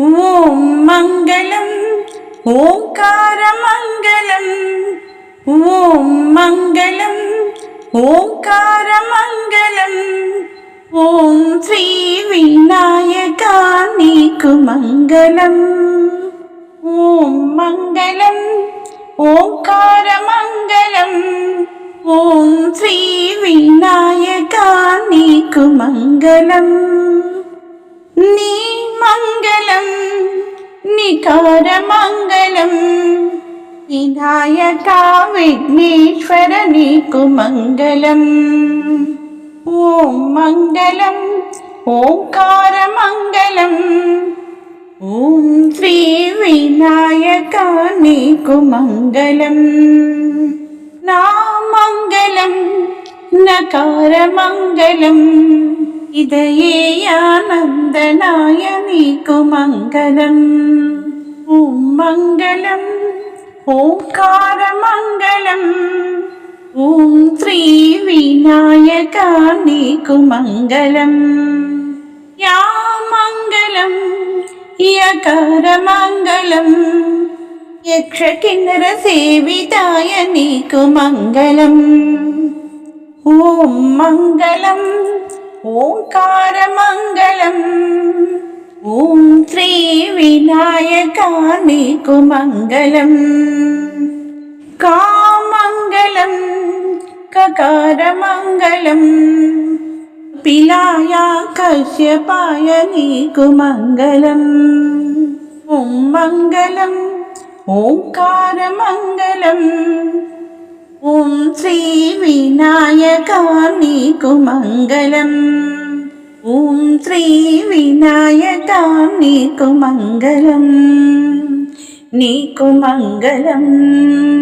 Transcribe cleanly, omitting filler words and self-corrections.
ഓം മംഗളം ഓംകാരമംഗളം. ഓം മംഗളം ഓംകാരമംഗളം. ഓം ശ്രീ വിനായക നീക്കു മംഗളം. ഓം മംഗളം ഓംകാരമംഗളം. ഓം ശ്രീ വിനായക നീക്കു മംഗളം. നീ മംഗളം നികാരമംഗളം. വിനായക വിഘ്നേശ്വര നീക്കു മംഗളം. ഓം മംഗളം ഓംകാരമംഗളം. ഓം ശ്രീ വിനായക നീക്കു മംഗളം. നാമംഗളം നകാരമംഗളം. ഇതയേയാനന്ദനായ നീക്കു മംഗളം. ഓം മംഗളം ഓംകാരമംഗളം. ഓം ശ്രീ വിനായക നീക്കു മംഗളം. യാ മംഗളം യകാരമംഗളം. യക്ഷകിന്നര സേവിതായ നീക്കു മംഗളം. ഓം മംഗളം ഓംകാരമംഗളം. ഓം ശ്രീ വിനായക നീക്കു മംഗളം. കാമംഗളം കകാരമംഗളം. പിലായ കശ്യപായ നീക്കു മംഗളം. ഓം മംഗളം ഓംകാരമംഗളം. ഓം ശ്രീ വിനായക നീക്കു മംഗളം. ഓം ശ്രീ വിനായക നീക്കു മംഗളം. നീക്കു മംഗളം.